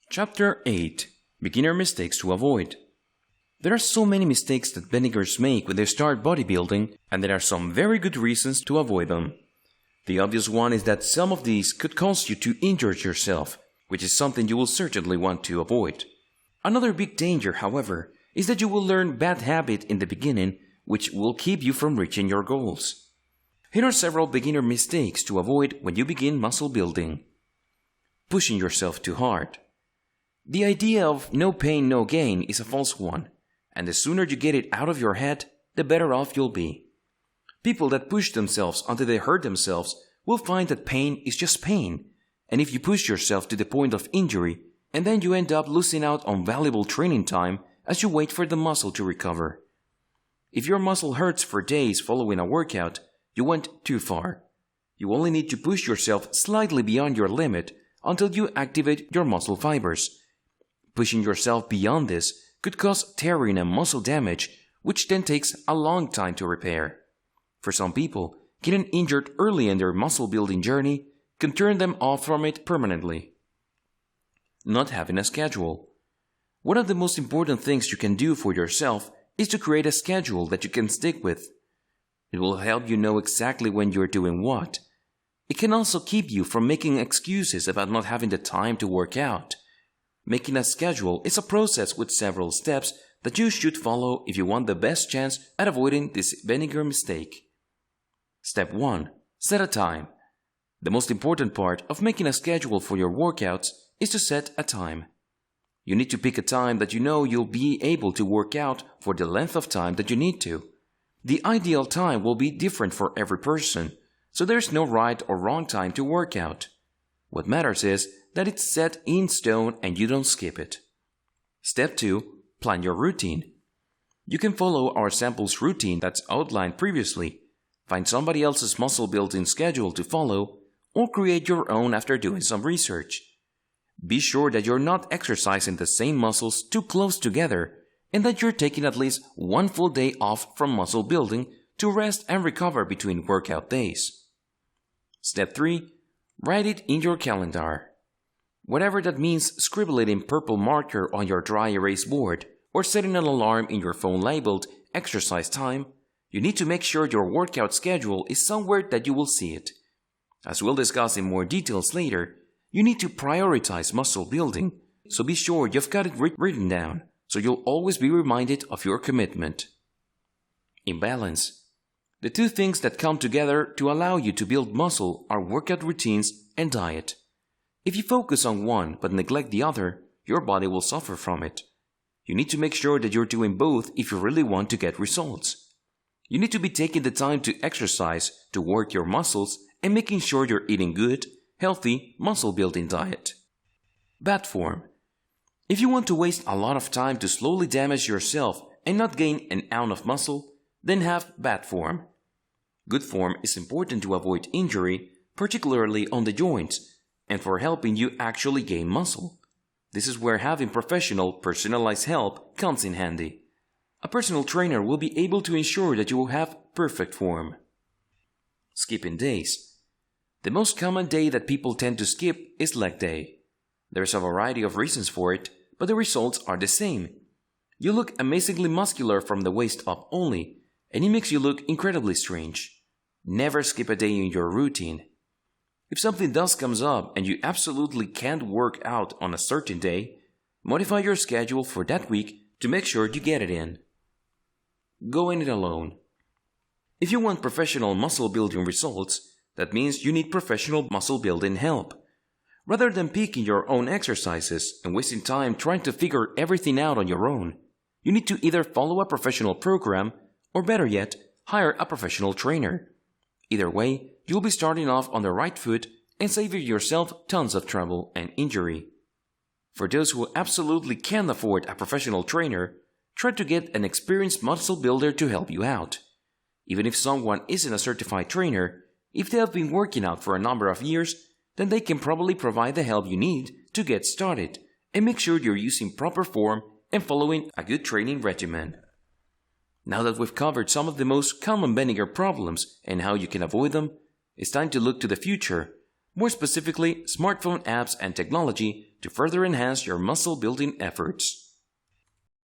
Chapter 8. Beginner Mistakes to Avoid. There are so many mistakes that beginners make when they start bodybuilding, and there are some very good reasons to avoid them. The obvious one is that some of these could cause you to injure yourself, which is something you will certainly want to avoid. Another big danger, however, is that you will learn bad habit in the beginning, which will keep you from reaching your goals. Here are several beginner mistakes to avoid when you begin muscle building. Pushing yourself too hard. The idea of no pain, no gain is a false one, and the sooner you get it out of your head, the better off you'll be. People that push themselves until they hurt themselves will find that pain is just pain, and if you push yourself to the point of injury, and then you end up losing out on valuable training time as you wait for the muscle to recover. If your muscle hurts for days following a workout, you went too far. You only need to push yourself slightly beyond your limit until you activate your muscle fibers. Pushing yourself beyond this could cause tearing and muscle damage, which then takes a long time to repair. For some people, getting injured early in their muscle building journey can turn them off from it permanently. Not having a schedule. One of the most important things you can do for yourself is to create a schedule that you can stick with. It will help you know exactly when you're doing what. It can also keep you from making excuses about not having the time to work out. Making a schedule is a process with several steps that you should follow if you want the best chance at avoiding this beginner mistake. Step 1. Set a time. The most important part of making a schedule for your workouts is to set a time. You need to pick a time that you know you'll be able to work out for the length of time that you need to. The ideal time will be different for every person, so there's no right or wrong time to work out. What matters is that it's set in stone and you don't skip it. Step 2. Plan your routine. You can follow our samples routine that's outlined previously, find somebody else's muscle building schedule to follow, or create your own after doing some research. Be sure that you're not exercising the same muscles too close together and that you're taking at least one full day off from muscle building to rest and recover between workout days. Step 3. Write it in your calendar. Whatever that means, scribble it in purple marker on your dry erase board or setting an alarm in your phone labeled exercise time. You need to make sure your workout schedule is somewhere that you will see it. As we'll discuss in more details later, you need to prioritize muscle building, so be sure you've got it written down so you'll always be reminded of your commitment. Imbalance. The two things that come together to allow you to build muscle are workout routines and diet. If you focus on one but neglect the other, your body will suffer from it. You need to make sure that you're doing both if you really want to get results. You need to be taking the time to exercise, to work your muscles, and making sure you're eating good, healthy, muscle-building diet. Bad form. If you want to waste a lot of time to slowly damage yourself and not gain an ounce of muscle, then have bad form. Good form is important to avoid injury, particularly on the joints, and for helping you actually gain muscle. This is where having professional, personalized help comes in handy. A personal trainer will be able to ensure that you will have perfect form. Skipping days. The most common day that people tend to skip is leg day. There's a variety of reasons for it, but the results are the same. You look amazingly muscular from the waist up only, and it makes you look incredibly strange. Never skip a day in your routine. If something does comes up and you absolutely can't work out on a certain day, modify your schedule for that week to make sure you get it in. Going it alone. If you want professional muscle building results, that means you need professional muscle building help. Rather than picking your own exercises and wasting time trying to figure everything out on your own, you need to either follow a professional program or better yet, hire a professional trainer. Either way, you'll be starting off on the right foot and saving yourself tons of trouble and injury. For those who absolutely can't afford a professional trainer, try to get an experienced muscle builder to help you out. Even if someone isn't a certified trainer, if they have been working out for a number of years, then they can probably provide the help you need to get started and make sure you're using proper form and following a good training regimen. Now that we've covered some of the most common beginner problems and how you can avoid them, it's time to look to the future, more specifically smartphone apps and technology, to to further enhance your muscle building efforts.